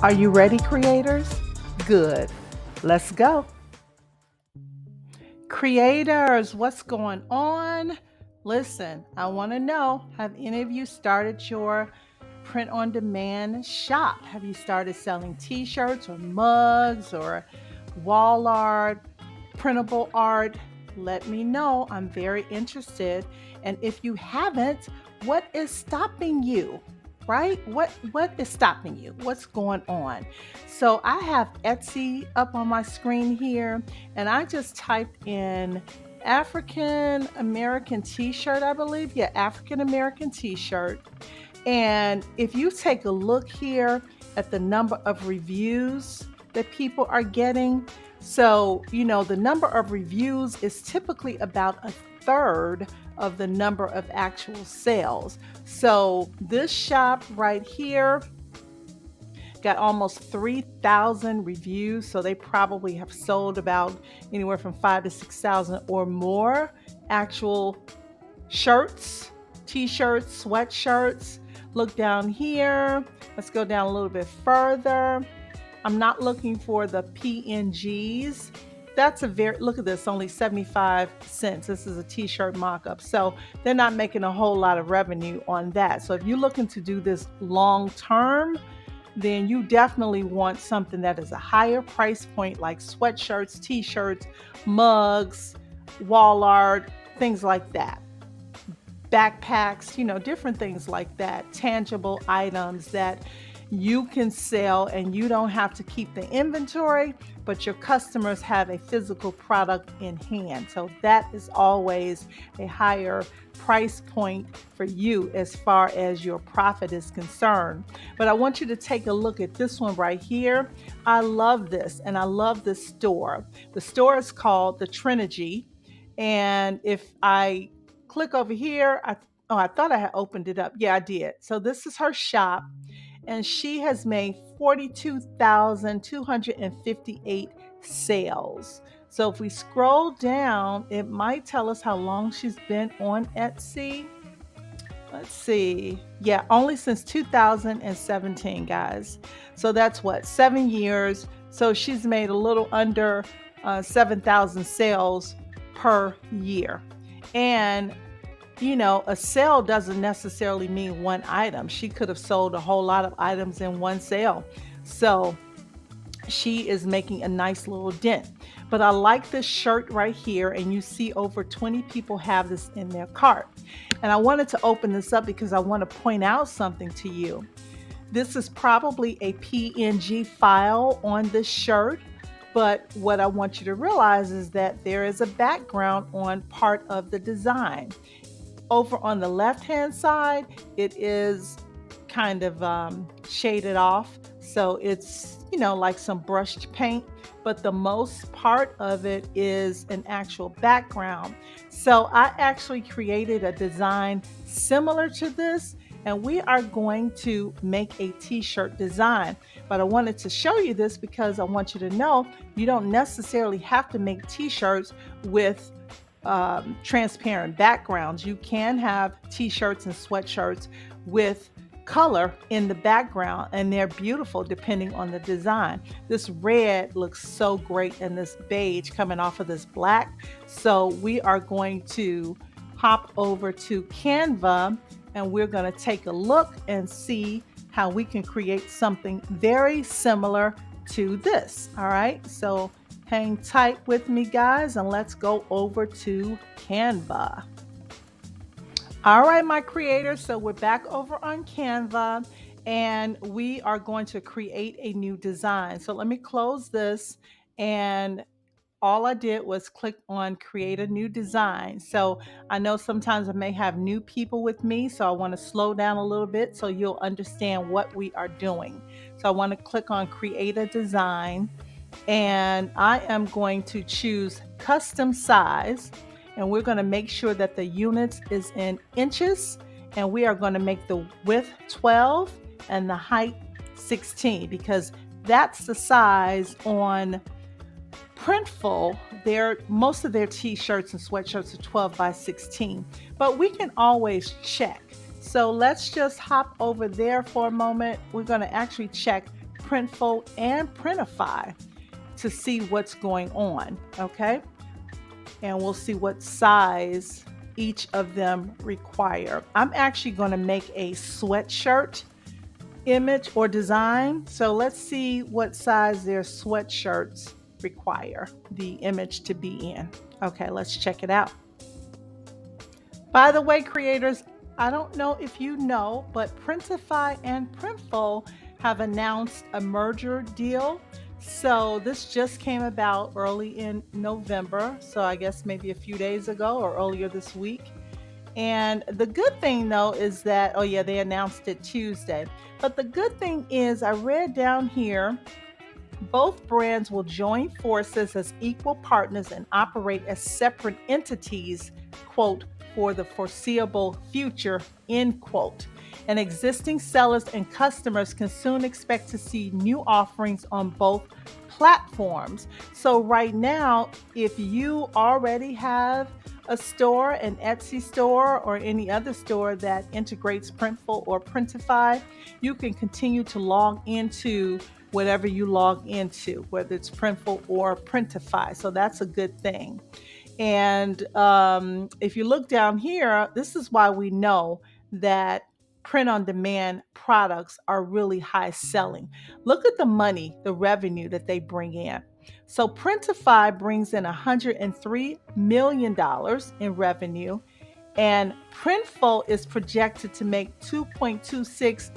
Are you ready, creators? Good. Let's go. Creators, what's going on? Listen, I want to know, have any of you started your print on demand shop? Have you started selling t-shirts or mugs or wall art, printable art? Let me know. I'm very interested. And if you haven't, what is stopping you? Right? What is stopping you? What's going on? So I have Etsy up on my screen here, and I just typed in African American t-shirt, I believe. Yeah, African American t-shirt. And if you take a look here at the number of reviews that people are getting, so, the number of reviews is typically about a third of the number of actual sales. So this shop right here got almost 3,000 reviews. So they probably have sold about anywhere from 5 to 6,000 or more actual shirts, t-shirts, sweatshirts. Look down here. Let's go down a little bit further. I'm not looking for the PNGs. Look at this, only 75 cents. This is a t-shirt mock-up. So they're not making a whole lot of revenue on that. So if you're looking to do this long term, then you definitely want something that is a higher price point, like sweatshirts, t-shirts, mugs, wall art, things like that. Backpacks, different things like that, tangible items that you can sell and you don't have to keep the inventory, but your customers have a physical product in hand. So that is always a higher price point for you as far as your profit is concerned. But I want you to take a look at this one right here. I love this, and I love this store. The store is called the Trinity. And if I click over here, I thought I had opened it up. Yeah, I did. So this is her shop, and she has made 42,258 sales. So if we scroll down, it might tell us how long she's been on Etsy. Let's see. Yeah, only since 2017, guys. So that's what, 7 years. So she's made a little under 7,000 sales per year. And a sale doesn't necessarily mean one item. She could have sold a whole lot of items in one sale. So she is making a nice little dent. But I like this shirt right here, and you see over 20 people have this in their cart. And I wanted to open this up because I want to point out something to you. This is probably a PNG file on this shirt. But what I want you to realize is that there is a background on part of the design. Over on the left-hand side, it is kind of shaded off. So it's, like some brushed paint, but the most part of it is an actual background. So I actually created a design similar to this, and we are going to make a t-shirt design. But I wanted to show you this because I want you to know you don't necessarily have to make t-shirts with transparent backgrounds. You can have t-shirts and sweatshirts with color in the background, and they're beautiful depending on the design. This red looks so great, and this beige coming off of this black. So we are going to hop over to Canva, and we're going to take a look and see how we can create something very similar to this. All right, so hang tight with me, guys, and let's go over to Canva. All right, my creators, so we're back over on Canva, and we are going to create a new design. So let me close this, and all I did was click on create a new design. So I know sometimes I may have new people with me, so I want to slow down a little bit so you'll understand what we are doing. So I want to click on create a design, and I am going to choose custom size, and we're going to make sure that the units is in inches, and we are going to make the width 12 and the height 16 because that's the size on Printful. Most of their t-shirts and sweatshirts are 12 by 16, but we can always check. So let's just hop over there for a moment. We're going to actually check Printful and Printify to see what's going on, okay? And we'll see what size each of them require. I'm actually going to make a sweatshirt image or design. So let's see what size their sweatshirts require the image to be in. Okay, let's check it out. By the way, creators, I don't know if you know, but Printify and Printful have announced a merger deal. So this just came about early in November. So I guess maybe a few days ago or earlier this week. And the good thing though is that, oh yeah, they announced it Tuesday. But the good thing is I read down here, both brands will join forces as equal partners and operate as separate entities, quote, for the foreseeable future, end quote. And existing sellers and customers can soon expect to see new offerings on both platforms. So right now, if you already have a store, an Etsy store, or any other store that integrates Printful or Printify, you can continue to log into whatever you log into, whether it's Printful or Printify. So that's a good thing. And if you look down here, this is why we know that print-on-demand products are really high selling. Look at the money, the revenue that they bring in. So Printify brings in $103 million in revenue, and Printful is projected to make $2.26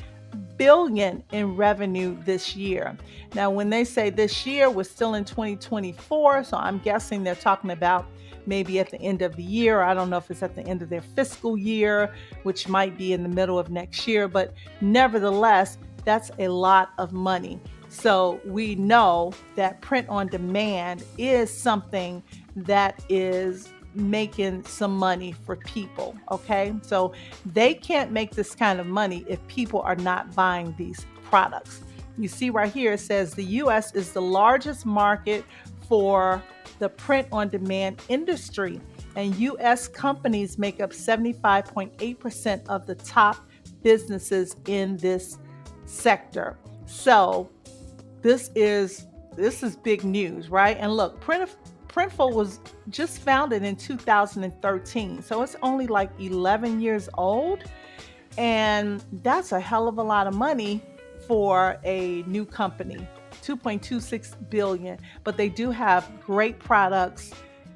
billion in revenue this year. Now, when they say this year, we're still in 2024, so I'm guessing they're talking about maybe at the end of the year. I don't know if it's at the end of their fiscal year, which might be in the middle of next year, but nevertheless, that's a lot of money. So we know that print on demand is something that is making some money for people, okay? So they can't make this kind of money if people are not buying these products. You see right here, it says the US is the largest market for the print on demand industry, and US companies make up 75.8% of the top businesses in this sector. So this is big news, right? And look, Printful was just founded in 2013, so it's only like 11 years old, and that's a hell of a lot of money for a new company. 2.26 billion, but they do have great products,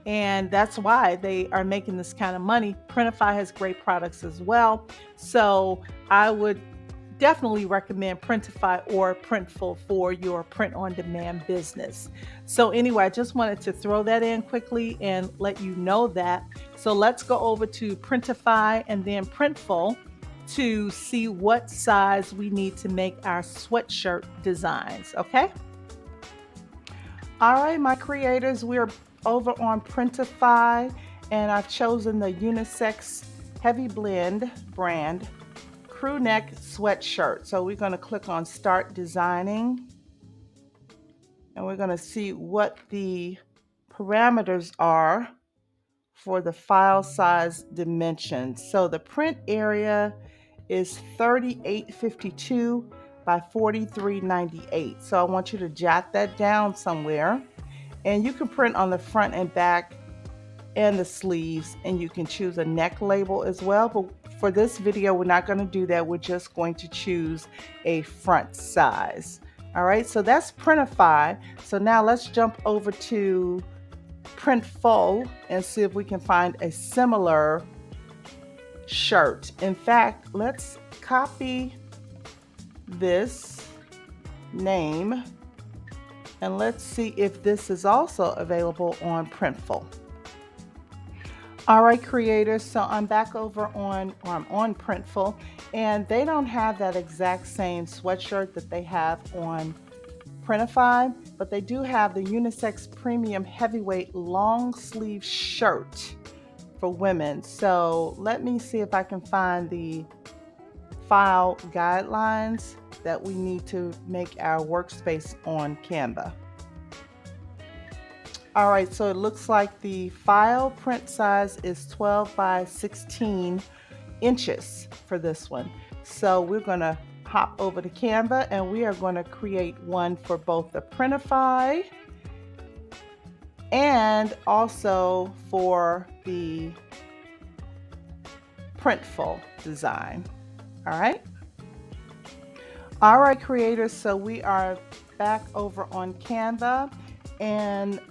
and that's why they are making this kind of money. Printify has great products as well, so I would definitely recommend Printify or Printful for your print-on-demand business. So anyway, I just wanted to throw that in quickly and let you know that. So let's go over to Printify and then Printful to see what size we need to make our sweatshirt designs, okay? All right, my creators, we're over on Printify, and I've chosen the unisex heavy blend brand crew neck sweatshirt. So we're going to click on Start Designing, and we're going to see what the parameters are for the file size dimensions. So the print area is 3852 by 4398. So I want you to jot that down somewhere, and you can print on the front and back and the sleeves, and you can choose a neck label as well. But for this video, we're not going to do that. We're just going to choose a front size. All right, so that's Printify. So now let's jump over to Printful and see if we can find a similar shirt. In fact, let's copy this name and let's see if this is also available on Printful. All right, creators, so I'm back over on Printful, and they don't have that exact same sweatshirt that they have on Printify, but they do have the unisex premium heavyweight long sleeve shirt for women. So let me see if I can find the file guidelines that we need to make our workspace on Canva. All right, so it looks like the file print size is 12 by 16 inches for this one. So we're gonna hop over to Canva and we are going to create one for both the Printify and also for the Printful design. All right. All right, creators, so we are back over on Canva, and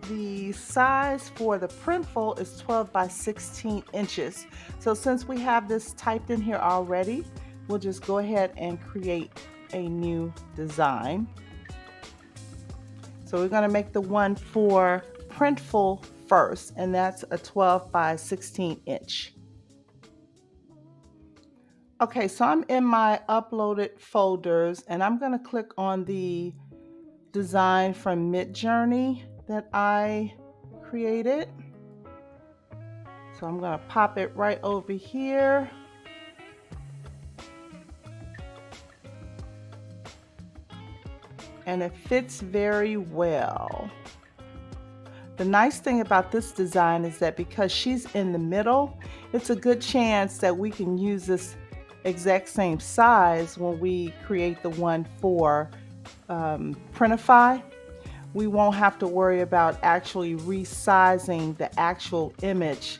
the size for the Printful is 12 by 16 inches. So since we have this typed in here already, we'll just go ahead and create a new design. So we're going to make the one for Printful first, and that's a 12 by 16 inch. Okay, so I'm in my uploaded folders and I'm going to click on the design from Midjourney that I created. So I'm going to pop it right over here. And it fits very well. The nice thing about this design is that because she's in the middle, it's a good chance that we can use this exact same size when we create the one for Printify. We won't have to worry about actually resizing the actual image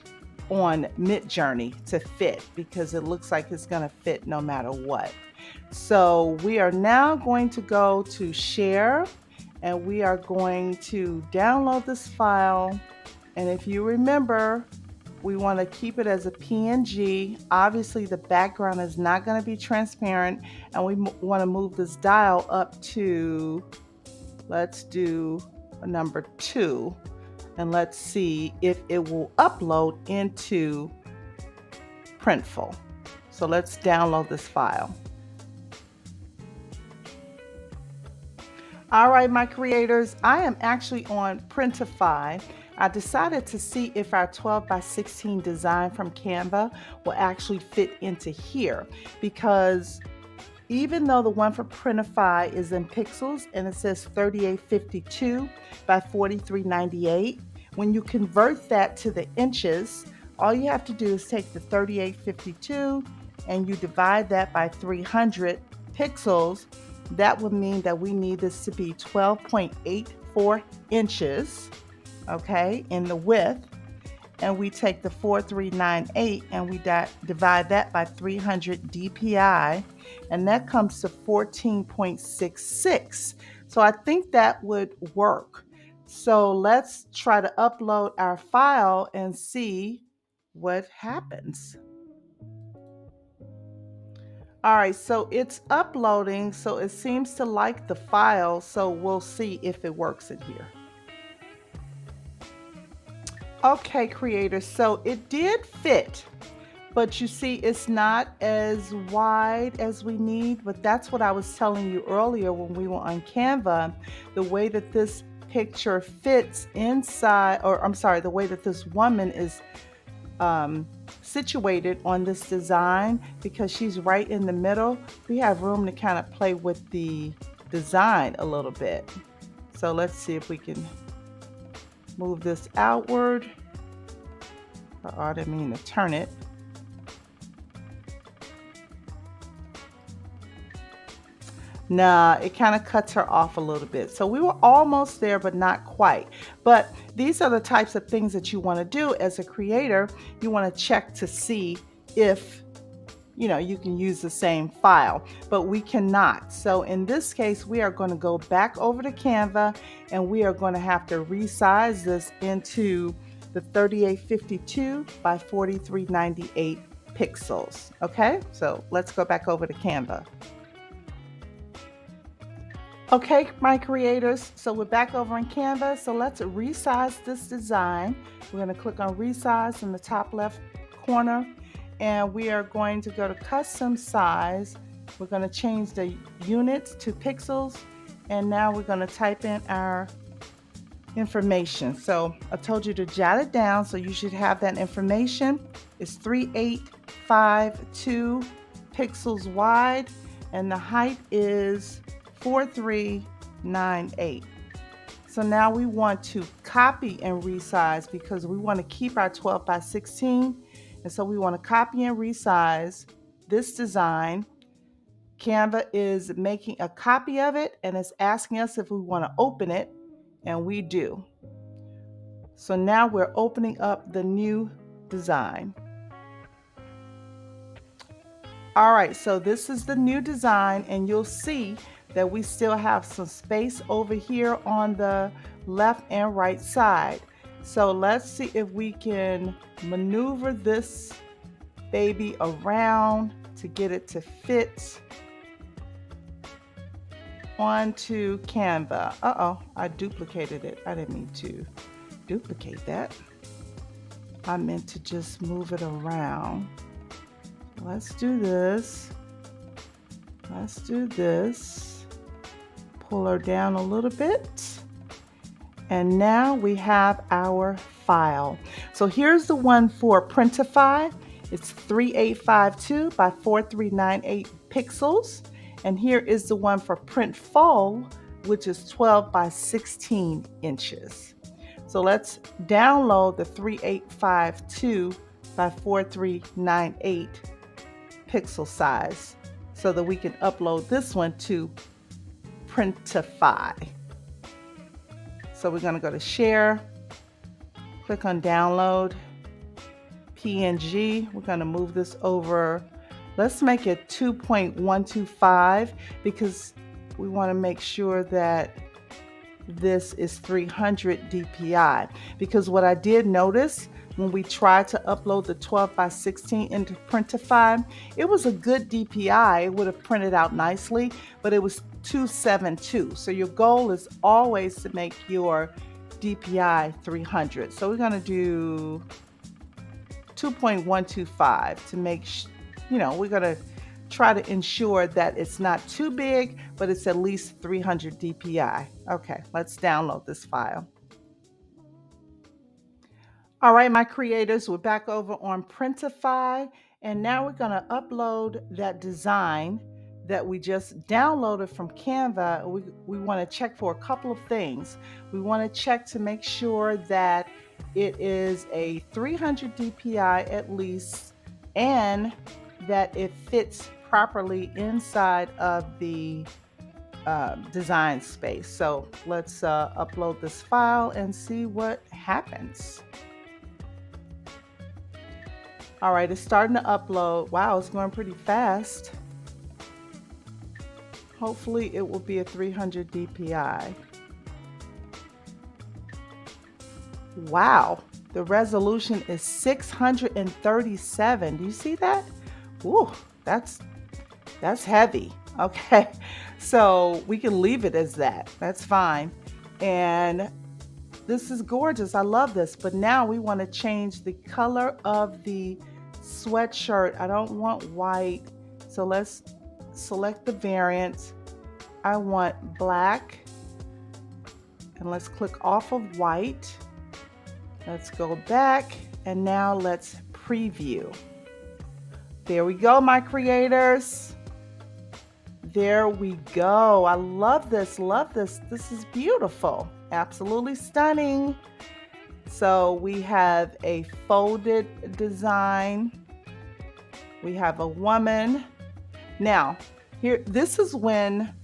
on Midjourney to fit, because it looks like it's going to fit no matter what. So we are now going to go to share and we are going to download this file. And if you remember, we want to keep it as a PNG. Obviously the background is not going to be transparent, and we want to move this dial up to, let's do a number 2, and let's see if it will upload into Printful. So let's download this file. All right, my creators, I am actually on Printify. I decided to see if our 12 by 16 design from Canva will actually fit into here, because even though the one for Printify is in pixels and it says 3852 by 4398, when you convert that to the inches, all you have to do is take the 3852 and you divide that by 300 pixels. That would mean that we need this to be 12.84 inches, okay, in the width. And we take the 4398 and we divide that by 300 DPI, and that comes to 14.66. So I think that would work. So let's try to upload our file and see what happens. All right, so it's uploading, so it seems to like the file, so we'll see if it works in here. Okay, creators, so it did fit, but you see it's not as wide as we need, but that's what I was telling you earlier when we were on Canva. The way that this picture fits inside, or I'm sorry, the way that this woman is situated on this design, because she's right in the middle, we have room to kind of play with the design a little bit. So let's see if we can move this outward. I didn't mean to turn it. Nah, it kind of cuts her off a little bit. So we were almost there, but not quite. But these are the types of things that you want to do as a creator. You want to check to see if, you know, you can use the same file, but we cannot. So in this case, we are going to go back over to Canva and we are going to have to resize this into the 3852 by 4398 pixels. Okay, so let's go back over to Canva. Okay, my creators, so we're back over in Canva. So let's resize this design. We're going to click on resize in the top left corner, and we are going to go to custom size. We're going to change the units to pixels, and now we're going to type in our information. So I told you to jot it down, so you should have that information. It's 3852 pixels wide, and the height is 4398. So now we want to copy and resize, because we want to keep our 12 by 16. And so we want to copy and resize this design, Canva is making a copy of it and it's asking us if we want to open it, and we do. So now we're opening up the new design. All right, so this is the new design, and you'll see that we still have some space over here on the left and right side. So let's see if we can maneuver this baby around to get it to fit onto Canva. Uh-oh, I duplicated it. I didn't mean to duplicate that. I meant to just move it around. Let's do this. Let's do this. Pull her down a little bit. And now we have our file. So here's the one for Printify. It's 3852 by 4398 pixels. And here is the one for Printful, which is 12 by 16 inches. So let's download the 3852 by 4398 pixel size so that we can upload this one to Printify. So we're going to go to share, click on download, PNG. We're going to move this over. Let's make it 2.125 because we want to make sure that this is 300 DPI. Because what I did notice when we tried to upload the 12 by 16 into Printify, it was a good DPI. It would have printed out nicely, but it was 272. So your goal is always to make your DPI 300. So we're going to do 2.125 to make, we're going to try to ensure that it's not too big, but it's at least 300 DPI. Okay, let's download this file. All right, my creators, we're back over on Printify, and now we're going to upload that design that we just downloaded from Canva. We want to check for a couple of things. We want to check to make sure that it is a 300 DPI at least, and that it fits properly inside of the design space. So let's upload this file and see what happens. All right, it's starting to upload. Wow, it's going pretty fast. Hopefully it will be a 300 DPI. Wow, the resolution is 637. Do you see that? Ooh, that's heavy. Okay, so we can leave it as that. That's fine. And this is gorgeous. I love this. But now we want to change the color of the sweatshirt. I don't want white. So let's select the variant. I want black. And let's click off of white. Let's go back. And now let's preview. There we go, my creators. There we go. I love this. Love this. This is beautiful. Absolutely stunning. So we have a folded design. We have a woman. Now, here, this is when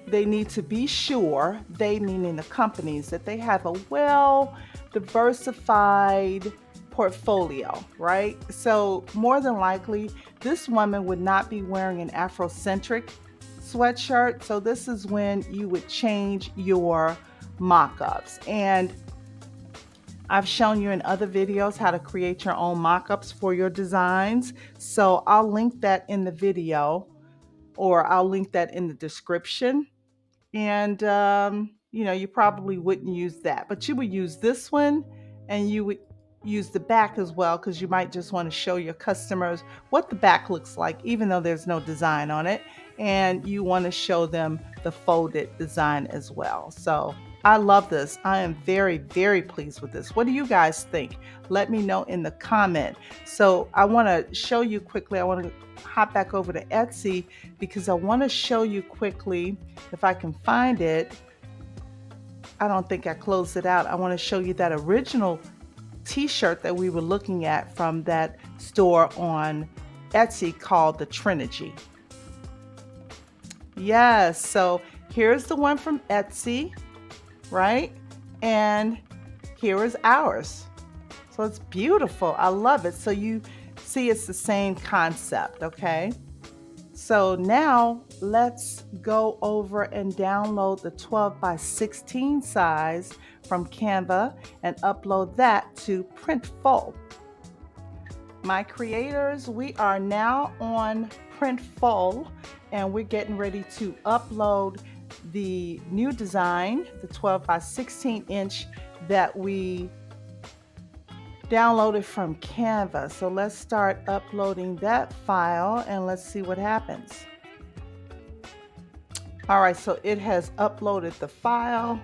they need to be sure, they meaning the companies, that they have a well diversified portfolio, right? So more than likely, this woman would not be wearing an Afrocentric sweatshirt. So this is when you would change your mock-ups. And I've shown you in other videos how to create your own mock-ups for your designs. So I'll link that in the video, or I'll link that in the description. And, you probably wouldn't use that, but you would use this one, and you would use the back as well, because you might just want to show your customers what the back looks like, even though there's no design on it. And you want to show them the folded design as well. So I love this. I am very, very pleased with this. What do you guys think? Let me know in the comment. So I want to show you quickly. I want to hop back over to Etsy because I want to show you quickly, if I can find it. I don't think I closed it out. I want to show you that original t-shirt that we were looking at from that store on Etsy called the Trinity. Yes, so here's the one from Etsy, right? And here is ours. So it's beautiful. I love it. So you see it's the same concept, okay? So now let's go over and download the 12 by 16 size from Canva and upload that to Printful. My creators, we are now on Printful and we're getting ready to upload the new design, the 12 by 16 inch that we downloaded from Canva. So let's start uploading that file and let's see what happens. All right, so it has uploaded the file.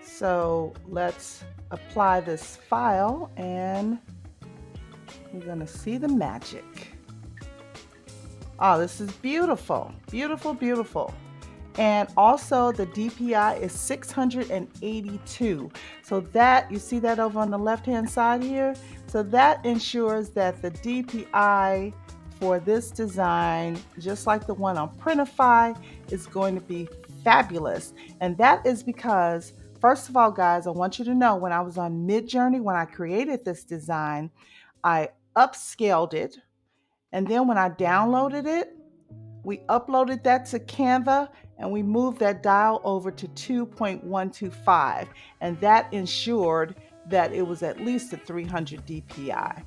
So let's apply this file and we're gonna see the magic. Oh, this is beautiful, beautiful, beautiful. And also the DPI is 682. So that, you see that over on the left-hand side here? So that ensures that the DPI for this design, just like the one on Printify, is going to be fabulous. And that is because, first of all, guys, I want you to know when I was on Midjourney, when I created this design, I upscaled it. And then when I downloaded it, we uploaded that to Canva and we moved that dial over to 2.125, and that ensured that it was at least a 300 DPI.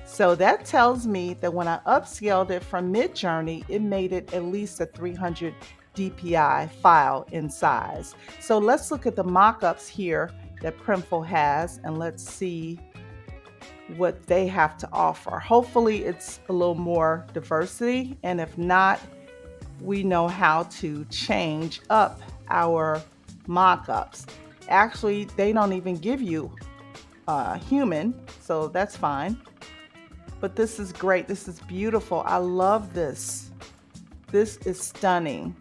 So that tells me that when I upscaled it from Midjourney, it made it at least a 300 DPI file in size. So let's look at the mock-ups here that Printful has and let's see what they have to offer. Hopefully it's a little more diversity, and if not, we know how to change up our mock-ups. Actually, they don't even give you human, so that's fine. But this is great. This is beautiful. I love this. This is stunning.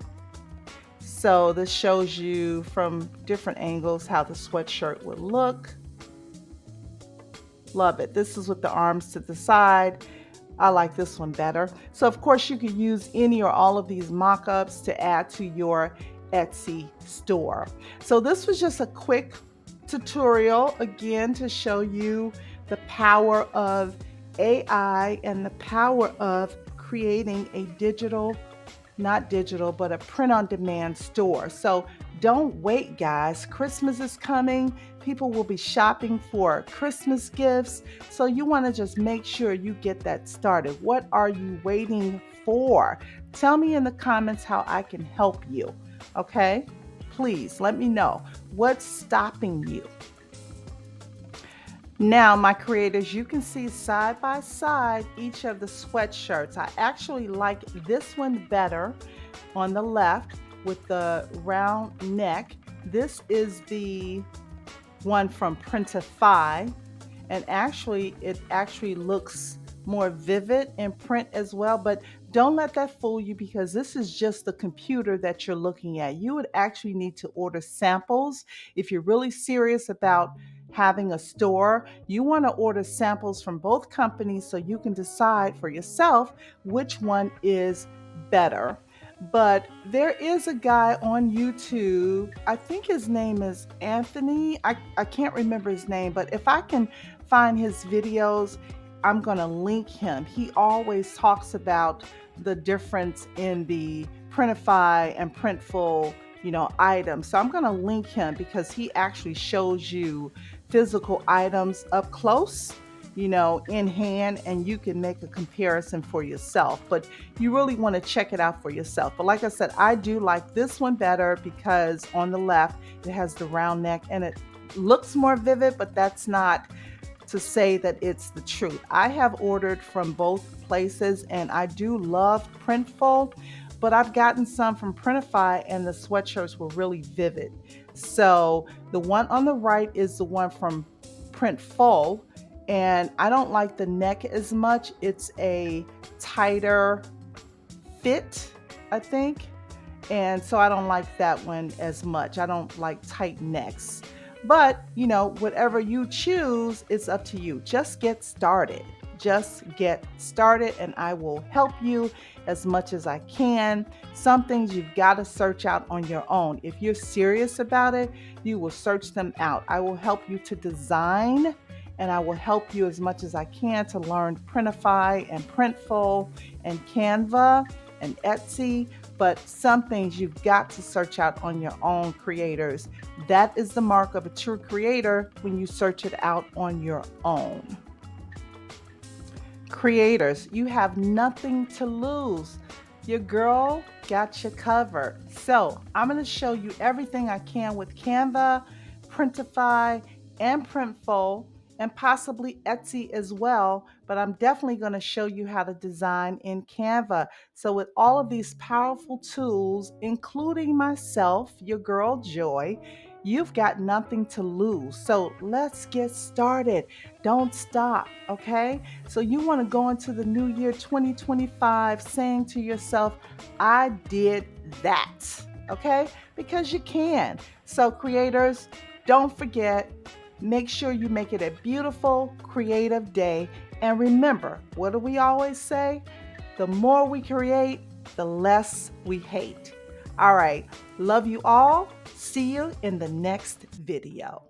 So this shows you from different angles how the sweatshirt would look. Love it. This is with the arms to the side. I like this one better. So of course you can use any or all of these mock-ups to add to your Etsy store. So this was just a quick tutorial again to show you the power of AI and the power of creating a digital, not digital, but a print-on-demand store. So don't wait, guys. Christmas is coming. People will be shopping for Christmas gifts. So you want to just make sure you get that started. What are you waiting for? Tell me in the comments how I can help you. Okay? Please let me know what's stopping you. Now, my creators, you can see side by side each of the sweatshirts. I actually like this one better on the left with the round neck. This is the one from Printify, and actually it actually looks more vivid in print as well, but don't let that fool you because this is just the computer that you're looking at. You would actually need to order samples if you're really serious about having a store. You want to order samples from both companies so you can decide for yourself which one is better. But there is a guy on YouTube, I think his name is Anthony. I can't remember his name, but if I can find his videos, I'm going to link him. He always talks about the difference in the Printify and Printful, items. So I'm going to link him because he actually shows you physical items up close, in hand, and you can make a comparison for yourself. But you really want to check it out for yourself. But like I said, I do like this one better because on the left, it has the round neck and it looks more vivid, but that's not to say that it's the truth. I have ordered from both places and I do love Printful, but I've gotten some from Printify and the sweatshirts were really vivid. So the one on the right is the one from Printful, and I don't like the neck as much. It's a tighter fit, I think. And so I don't like that one as much. I don't like tight necks. But, whatever you choose, it's up to you. Just get started. just get started and I will help you as much as I can. Some things you've got to search out on your own. If you're serious about it, you will search them out. I will help you to design, and I will help you as much as I can to learn Printify and Printful and Canva and Etsy. But some things you've got to search out on your own, creators. That is the mark of a true creator, when you search it out on your own. Creators, you have nothing to lose. Your girl got you covered. So I'm going to show you everything I can with Canva, Printify, and Printful, and possibly Etsy as well. But I'm definitely going to show you how to design in Canva. So with all of these powerful tools, including myself, your girl Joy, you've got nothing to lose. So let's get started. Don't stop, okay? So you want to go into the new year 2025 saying to yourself, I did that, okay? Because you can. So creators, don't forget, make sure you make it a beautiful, creative day. And remember, what do we always say? The more we create, the less we hate. All right. Love you all. See you in the next video.